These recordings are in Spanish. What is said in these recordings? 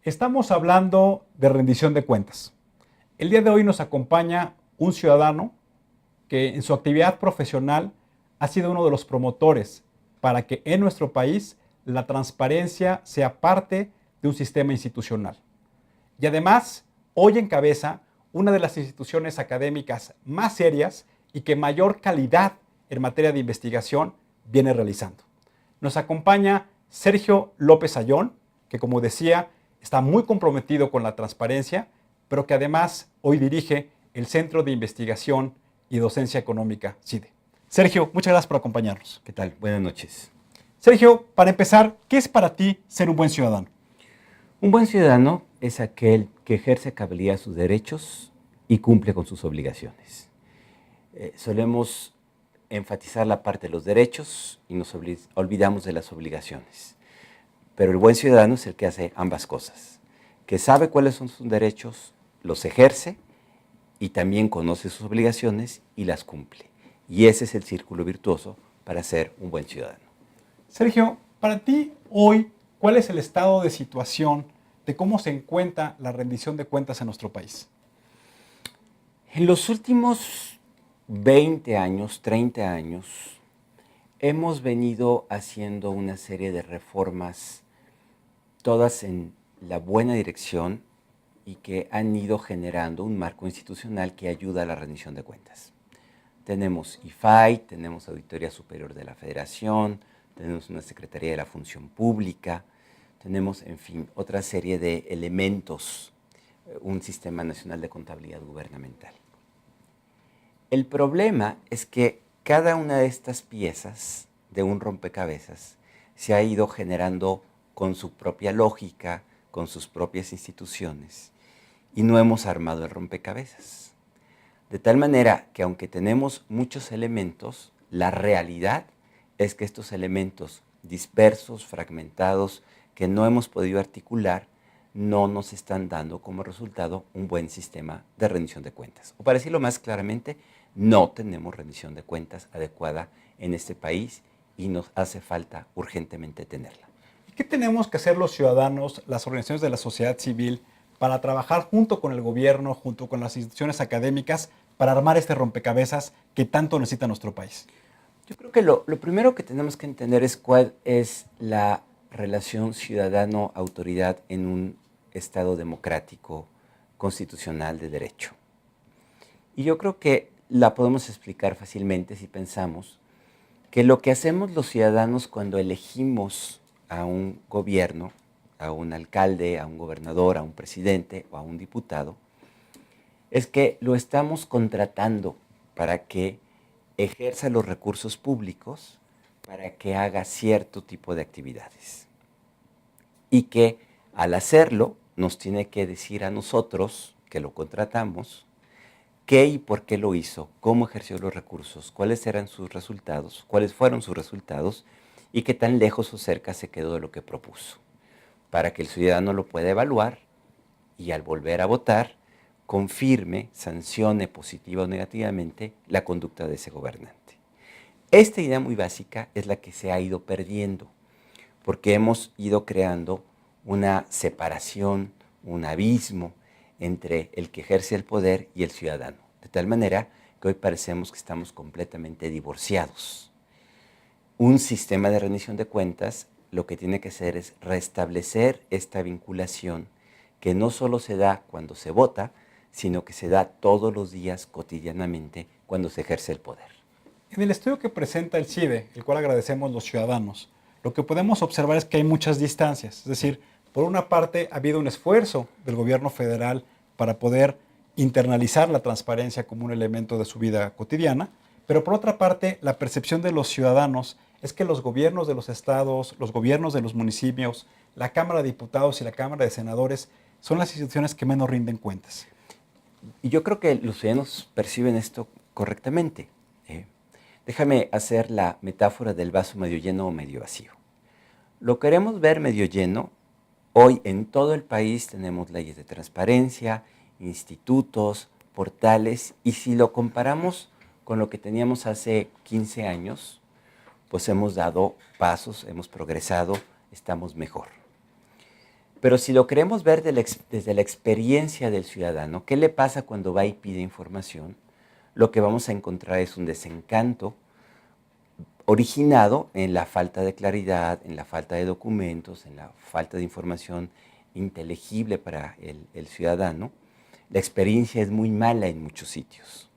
Estamos hablando de rendición de cuentas. El día de hoy nos acompaña un ciudadano que en su actividad profesional ha sido uno de los promotores para que en nuestro país la transparencia sea parte de un sistema institucional. Y además, hoy encabeza una de las instituciones académicas más serias y que mayor calidad en materia de investigación viene realizando. Nos acompaña Sergio López Ayón, que como decía, está muy comprometido con la transparencia, pero que además hoy dirige el Centro de Investigación y Docencia Económica, CIDE. Sergio, muchas gracias por acompañarnos. ¿Qué tal? Buenas noches. Sergio, para empezar, ¿qué es para ti ser un buen ciudadano? Un buen ciudadano es aquel que ejerce a cabalidad sus derechos y cumple con sus obligaciones. Solemos enfatizar la parte de los derechos y nos olvidamos de las obligaciones. Pero el buen ciudadano es el que hace ambas cosas, que sabe cuáles son sus derechos, los ejerce y también conoce sus obligaciones y las cumple. Y ese es el círculo virtuoso para ser un buen ciudadano. Sergio, para ti hoy, ¿cuál es el estado de situación de cómo se encuentra la rendición de cuentas en nuestro país? En los últimos 20 años, 30 años, hemos venido haciendo una serie de reformas, todas en la buena dirección y que han ido generando un marco institucional que ayuda a la rendición de cuentas. Tenemos IFAI, tenemos Auditoría Superior de la Federación, tenemos una Secretaría de la Función Pública, tenemos, en fin, otra serie de elementos, un Sistema Nacional de Contabilidad Gubernamental. El problema es que cada una de estas piezas de un rompecabezas se ha ido generando con su propia lógica, con sus propias instituciones, y no hemos armado el rompecabezas. De tal manera que aunque tenemos muchos elementos, la realidad es que estos elementos dispersos, fragmentados, que no hemos podido articular, no nos están dando como resultado un buen sistema de rendición de cuentas. O para decirlo más claramente, no tenemos rendición de cuentas adecuada en este país y nos hace falta urgentemente tenerla. ¿Qué tenemos que hacer los ciudadanos, las organizaciones de la sociedad civil, para trabajar junto con el gobierno, junto con las instituciones académicas, para armar este rompecabezas que tanto necesita nuestro país? Yo creo que lo primero que tenemos que entender es cuál es la relación ciudadano-autoridad en un Estado democrático, constitucional, de derecho. Y yo creo que la podemos explicar fácilmente si pensamos que lo que hacemos los ciudadanos cuando elegimos a un gobierno, a un alcalde, a un gobernador, a un presidente o a un diputado, es que lo estamos contratando para que ejerza los recursos públicos, para que haga cierto tipo de actividades. Y que al hacerlo nos tiene que decir a nosotros, que lo contratamos, qué y por qué lo hizo, cómo ejerció los recursos, cuáles eran sus resultados, cuáles fueron sus resultados y qué tan lejos o cerca se quedó de lo que propuso, para que el ciudadano lo pueda evaluar y al volver a votar, confirme, sancione positiva o negativamente la conducta de ese gobernante. Esta idea muy básica es la que se ha ido perdiendo, porque hemos ido creando una separación, un abismo entre el que ejerce el poder y el ciudadano, de tal manera que hoy parecemos que estamos completamente divorciados. Un sistema de rendición de cuentas lo que tiene que hacer es restablecer esta vinculación que no solo se da cuando se vota, sino que se da todos los días, cotidianamente, cuando se ejerce el poder. En el estudio que presenta el CIDE, el cual agradecemos los ciudadanos, lo que podemos observar es que hay muchas distancias. Es decir, por una parte ha habido un esfuerzo del gobierno federal para poder internalizar la transparencia como un elemento de su vida cotidiana, pero por otra parte la percepción de los ciudadanos es que los gobiernos de los estados, los gobiernos de los municipios, la Cámara de Diputados y la Cámara de Senadores son las instituciones que menos rinden cuentas. Y yo creo que los ciudadanos perciben esto correctamente. Déjame hacer la metáfora del vaso medio lleno o medio vacío. Lo queremos ver medio lleno. Hoy en todo el país tenemos leyes de transparencia, institutos, portales, y si lo comparamos con lo que teníamos hace 15 años, pues hemos dado pasos, hemos progresado, estamos mejor. Pero si lo queremos ver desde la experiencia del ciudadano, ¿qué le pasa cuando va y pide información? Lo que vamos a encontrar es un desencanto originado en la falta de claridad, en la falta de documentos, en la falta de información inteligible para el ciudadano. La experiencia es muy mala en muchos sitios.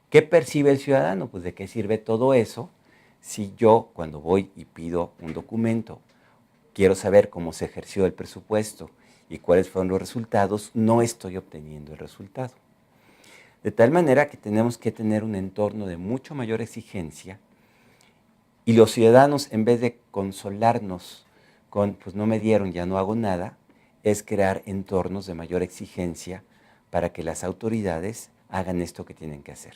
¿Qué percibe el ciudadano? Pues de qué sirve todo eso si yo, cuando voy y pido un documento, quiero saber cómo se ejerció el presupuesto y cuáles fueron los resultados, no estoy obteniendo el resultado. De tal manera que tenemos que tener un entorno de mucho mayor exigencia y los ciudadanos, en vez de consolarnos con, pues no me dieron, ya no hago nada, es crear entornos de mayor exigencia para que las autoridades hagan esto que tienen que hacer.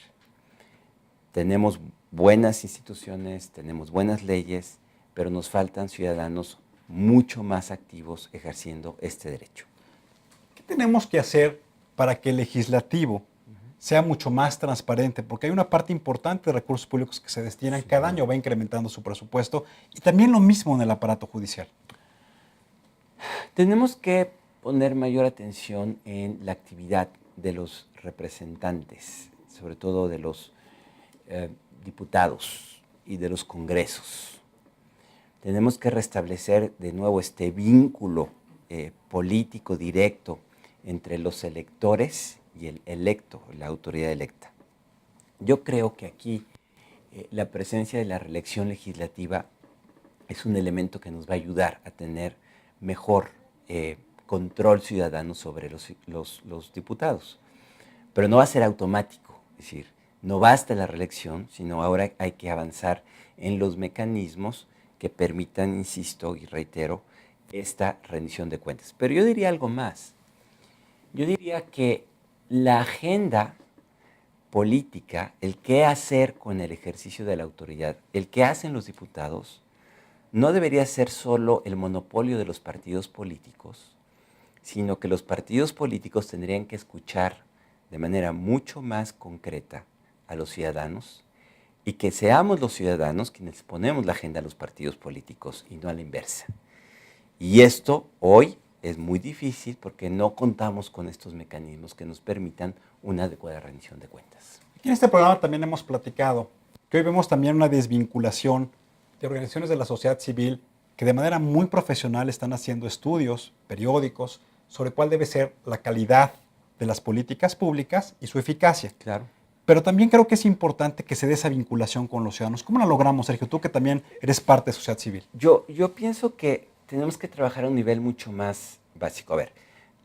Tenemos buenas instituciones, tenemos buenas leyes, pero nos faltan ciudadanos mucho más activos ejerciendo este derecho. ¿Qué tenemos que hacer para que el legislativo sea mucho más transparente? Porque hay una parte importante de recursos públicos que se destinan cada año, va incrementando su presupuesto, y también lo mismo en el aparato judicial. Tenemos que poner mayor atención en la actividad de los representantes, sobre todo de los diputados y de los congresos. Tenemos que restablecer de nuevo este vínculo político directo entre los electores y el electo, la autoridad electa. Yo creo que aquí la presencia de la reelección legislativa es un elemento que nos va a ayudar a tener mejor control ciudadano sobre los diputados. Pero no va a ser automático, es decir, no basta la reelección, sino ahora hay que avanzar en los mecanismos que permitan, insisto y reitero, esta rendición de cuentas. Pero yo diría algo más. Yo diría que la agenda política, el qué hacer con el ejercicio de la autoridad, el qué hacen los diputados, no debería ser solo el monopolio de los partidos políticos, sino que los partidos políticos tendrían que escuchar de manera mucho más concreta a los ciudadanos y que seamos los ciudadanos quienes ponemos la agenda a los partidos políticos y no a la inversa. Y esto hoy es muy difícil porque no contamos con estos mecanismos que nos permitan una adecuada rendición de cuentas. Aquí en este programa también hemos platicado que hoy vemos también una desvinculación de organizaciones de la sociedad civil que de manera muy profesional están haciendo estudios, periódicos, sobre cuál debe ser la calidad de las políticas públicas y su eficacia. Claro. Pero también creo que es importante que se dé esa vinculación con los ciudadanos. ¿Cómo la logramos, Sergio? Tú que también eres parte de sociedad civil. Yo pienso que tenemos que trabajar a un nivel mucho más básico. A ver,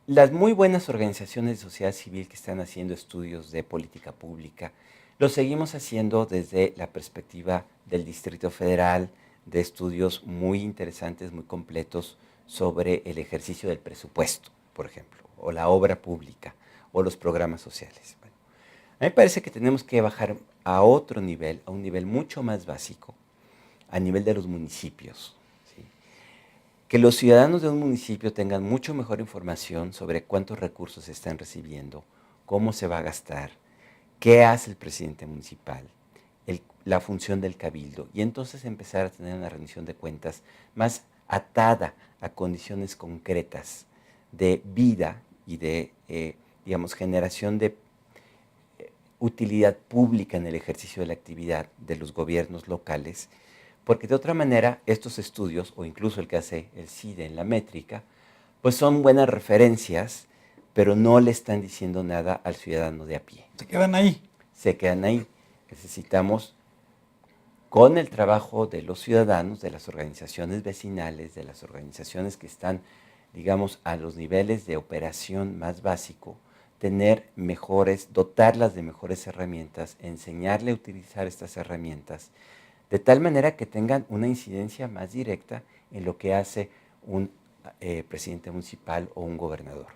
las muy buenas organizaciones de sociedad civil que están haciendo estudios de política pública, lo seguimos haciendo desde la perspectiva del Distrito Federal, de estudios muy interesantes, muy completos sobre el ejercicio del presupuesto, por ejemplo, o la obra pública, o los programas sociales. Bueno, a mí me parece que tenemos que bajar a otro nivel, a un nivel mucho más básico, a nivel de los municipios. ¿Sí? Que los ciudadanos de un municipio tengan mucho mejor información sobre cuántos recursos se están recibiendo, cómo se va a gastar, qué hace el presidente municipal, la función del cabildo, y entonces empezar a tener una rendición de cuentas más atada a condiciones concretas de vida y de, digamos, generación de utilidad pública en el ejercicio de la actividad de los gobiernos locales, porque de otra manera estos estudios, o incluso el que hace el CIDE en la métrica, pues son buenas referencias, pero no le están diciendo nada al ciudadano de a pie. Se quedan ahí. Se quedan ahí. Necesitamos, con el trabajo de los ciudadanos, de las organizaciones vecinales, de las organizaciones que están, digamos, a los niveles de operación más básico, tener mejores, dotarlas de mejores herramientas, enseñarle a utilizar estas herramientas, de tal manera que tengan una incidencia más directa en lo que hace un presidente municipal o un gobernador.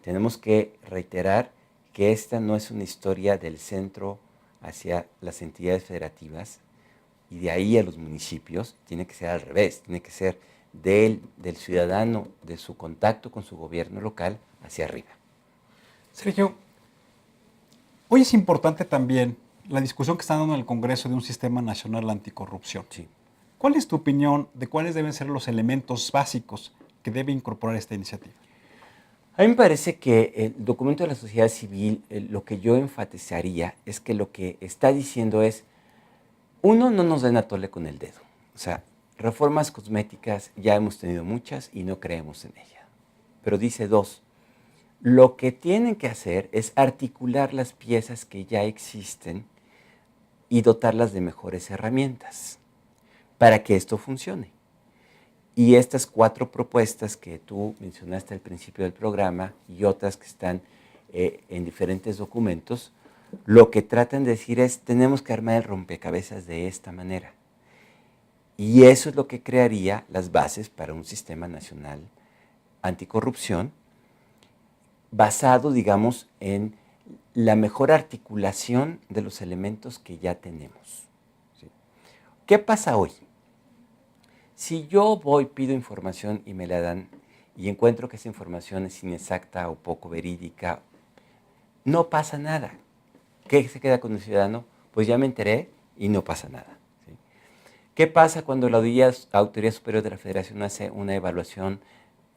Tenemos que reiterar que esta no es una historia del centro hacia las entidades federativas y de ahí a los municipios, tiene que ser al revés, tiene que ser del ciudadano, de su contacto con su gobierno local hacia arriba. Sergio, hoy es importante también la discusión que están dando en el Congreso de un sistema nacional anticorrupción. Sí. ¿Cuál es tu opinión de cuáles deben ser los elementos básicos que debe incorporar esta iniciativa? A mí me parece que el documento de la sociedad civil, lo que yo enfatizaría es que lo que está diciendo es, uno, no nos den a tole con el dedo. O sea, reformas cosméticas ya hemos tenido muchas y no creemos en ellas. Pero dice dos, lo que tienen que hacer es articular las piezas que ya existen y dotarlas de mejores herramientas para que esto funcione. Y estas 4 propuestas que tú mencionaste al principio del programa y otras que están en diferentes documentos, lo que tratan de decir es, tenemos que armar el rompecabezas de esta manera. Y eso es lo que crearía las bases para un sistema nacional anticorrupción, basado, digamos, en la mejor articulación de los elementos que ya tenemos. ¿Sí? ¿Qué pasa hoy? Si yo pido información y me la dan y encuentro que esa información es inexacta o poco verídica, no pasa nada. ¿Qué se queda con el ciudadano? Pues ya me enteré y no pasa nada. ¿Sí? ¿Qué pasa cuando la Autoridad Superior de la Federación hace una evaluación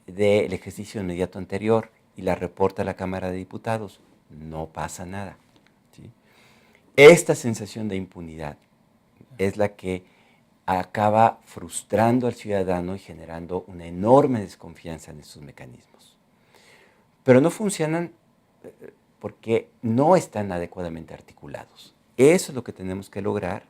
del ejercicio inmediato anterior y la reporta a la Cámara de Diputados? No pasa nada. ¿Sí? Esta sensación de impunidad es la que acaba frustrando al ciudadano y generando una enorme desconfianza en estos mecanismos. Pero no funcionan porque no están adecuadamente articulados. Eso es lo que tenemos que lograr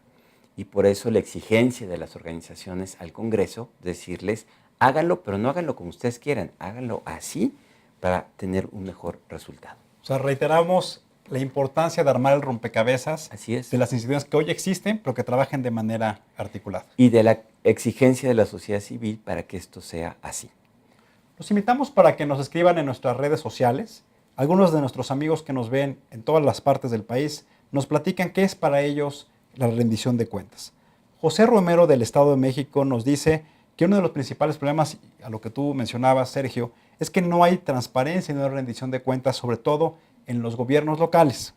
y por eso la exigencia de las organizaciones al Congreso, decirles, háganlo, pero no háganlo como ustedes quieran, háganlo así para tener un mejor resultado. O sea, reiteramos la importancia de armar el rompecabezas Así es. de las instituciones que hoy existen, pero que trabajen de manera articulada. Y de la exigencia de la sociedad civil para que esto sea así. Los invitamos para que nos escriban en nuestras redes sociales. Algunos de nuestros amigos que nos ven en todas las partes del país nos platican qué es para ellos la rendición de cuentas. José Romero del Estado de México nos dice que uno de los principales problemas, a lo que tú mencionabas, Sergio, es que no hay transparencia y no hay rendición de cuentas, sobre todo en los gobiernos locales.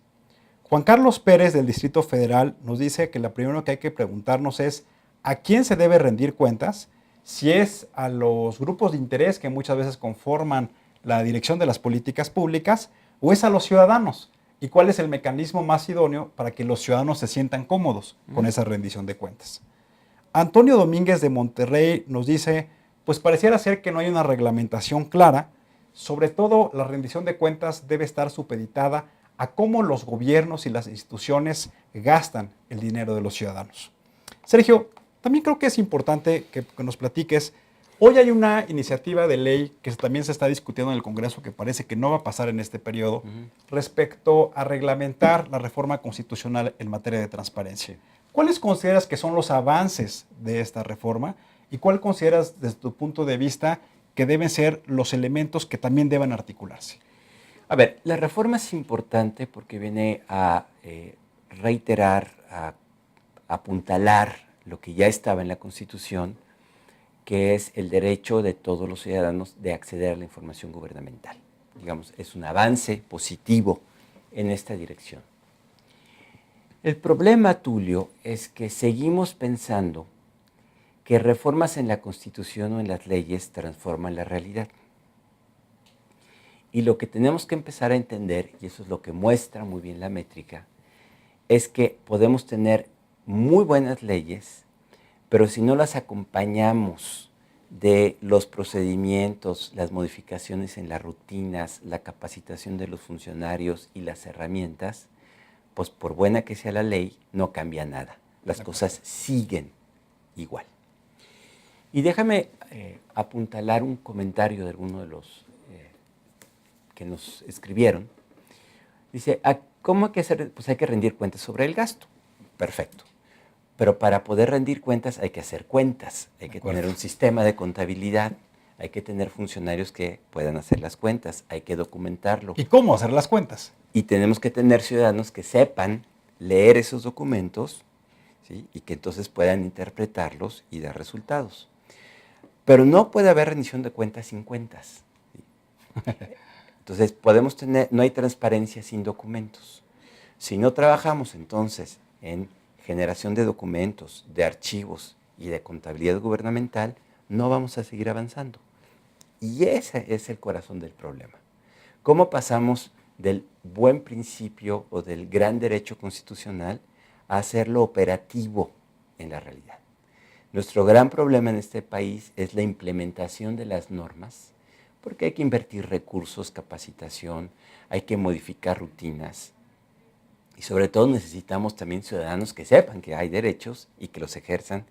Juan Carlos Pérez del Distrito Federal nos dice que lo primero que hay que preguntarnos es ¿a quién se debe rendir cuentas? Si es a los grupos de interés que muchas veces conforman la dirección de las políticas públicas o es a los ciudadanos. ¿Y cuál es el mecanismo más idóneo para que los ciudadanos se sientan cómodos con esa rendición de cuentas? Antonio Domínguez de Monterrey nos dice, pues pareciera ser que no hay una reglamentación clara. Sobre todo, la rendición de cuentas debe estar supeditada a cómo los gobiernos y las instituciones gastan el dinero de los ciudadanos. Sergio, también creo que es importante que nos platiques. Hoy hay una iniciativa de ley que también se está discutiendo en el Congreso que parece que no va a pasar en este periodo respecto a reglamentar la reforma constitucional en materia de transparencia. ¿Cuáles consideras que son los avances de esta reforma y cuál consideras desde tu punto de vista que deben ser los elementos que también deben articularse? A ver, la reforma es importante porque viene a reiterar, a apuntalar lo que ya estaba en la Constitución, que es el derecho de todos los ciudadanos de acceder a la información gubernamental. Digamos, es un avance positivo en esta dirección. El problema, Tulio, es que seguimos pensando que reformas en la Constitución o en las leyes transforman la realidad. Y lo que tenemos que empezar a entender, y eso es lo que muestra muy bien la métrica, es que podemos tener muy buenas leyes, pero si no las acompañamos de los procedimientos, las modificaciones en las rutinas, la capacitación de los funcionarios y las herramientas, pues por buena que sea la ley, no cambia nada. Las cosas siguen igual. Y déjame apuntalar un comentario de alguno de los que nos escribieron. Dice, ¿cómo hay que hacer? Pues hay que rendir cuentas sobre el gasto. Perfecto. Pero para poder rendir cuentas hay que hacer cuentas, hay que tener un sistema de contabilidad, hay que tener funcionarios que puedan hacer las cuentas, hay que documentarlo. ¿Y cómo hacer las cuentas? Y tenemos que tener ciudadanos que sepan leer esos documentos, ¿sí? Y que entonces puedan interpretarlos y dar resultados. Pero no puede haber rendición de cuentas sin cuentas. ¿Sí? Entonces no hay transparencia sin documentos. Si no trabajamos entonces en generación de documentos, de archivos y de contabilidad gubernamental, no vamos a seguir avanzando. Y ese es el corazón del problema. ¿Cómo pasamos del buen principio o del gran derecho constitucional a hacerlo operativo en la realidad? Nuestro gran problema en este país es la implementación de las normas, porque hay que invertir recursos, capacitación, hay que modificar rutinas. Y sobre todo necesitamos también ciudadanos que sepan que hay derechos y que los ejerzan,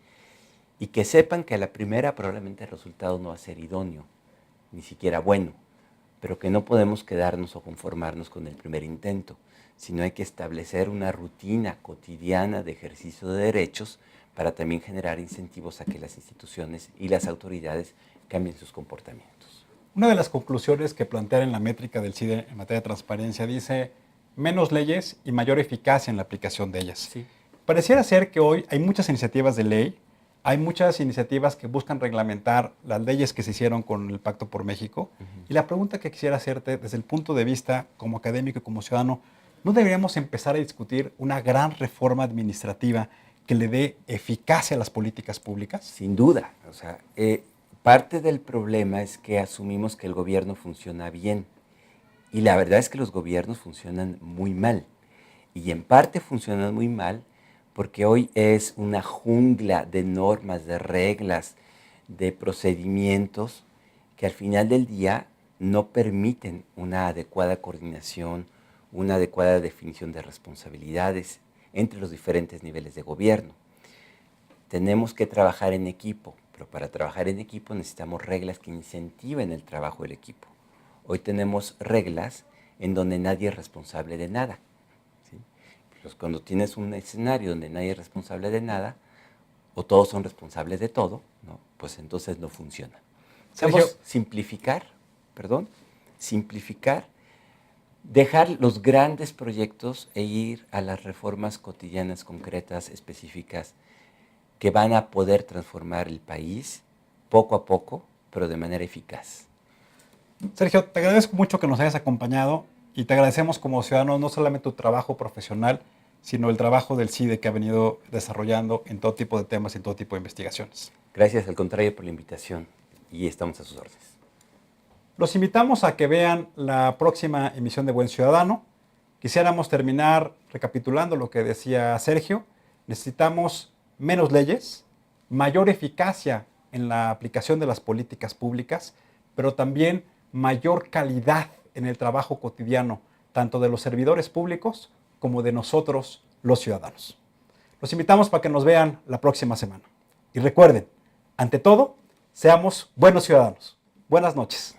y que sepan que a la primera probablemente el resultado no va a ser idóneo, ni siquiera bueno, pero que no podemos quedarnos o conformarnos con el primer intento, sino hay que establecer una rutina cotidiana de ejercicio de derechos para también generar incentivos a que las instituciones y las autoridades cambien sus comportamientos. Una de las conclusiones que plantea en la métrica del CIDE en materia de transparencia dice menos leyes y mayor eficacia en la aplicación de ellas. Sí. Pareciera ser que hoy hay muchas iniciativas de ley, hay muchas iniciativas que buscan reglamentar las leyes que se hicieron con el Pacto por México. Y la pregunta que quisiera hacerte desde el punto de vista como académico y como ciudadano, ¿no deberíamos empezar a discutir una gran reforma administrativa que le dé eficacia a las políticas públicas? Sin duda. O sea, parte del problema es que asumimos que el gobierno funciona bien. Y la verdad es que los gobiernos funcionan muy mal. Y en parte funcionan muy mal porque hoy es una jungla de normas, de reglas, de procedimientos que al final del día no permiten una adecuada coordinación, una adecuada definición de responsabilidades entre los diferentes niveles de gobierno. Tenemos que trabajar en equipo, pero para trabajar en equipo necesitamos reglas que incentiven el trabajo del equipo. Hoy tenemos reglas en donde nadie es responsable de nada. ¿Sí? Pues cuando tienes un escenario donde nadie es responsable de nada, o todos son responsables de todo, ¿no? Pues entonces no funciona. Vamos simplificar, dejar los grandes proyectos e ir a las reformas cotidianas, concretas, específicas, que van a poder transformar el país poco a poco, pero de manera eficaz. Sergio, te agradezco mucho que nos hayas acompañado y te agradecemos como ciudadanos no solamente tu trabajo profesional, sino el trabajo del CIDE que ha venido desarrollando en todo tipo de temas y en todo tipo de investigaciones. Gracias, al contrario, por la invitación y estamos a sus órdenes. Los invitamos a que vean la próxima emisión de Buen Ciudadano. Quisiéramos terminar recapitulando lo que decía Sergio. Necesitamos menos leyes, mayor eficacia en la aplicación de las políticas públicas, pero también mayor calidad en el trabajo cotidiano, tanto de los servidores públicos como de nosotros, los ciudadanos. Los invitamos para que nos vean la próxima semana. Y recuerden, ante todo, seamos buenos ciudadanos. Buenas noches.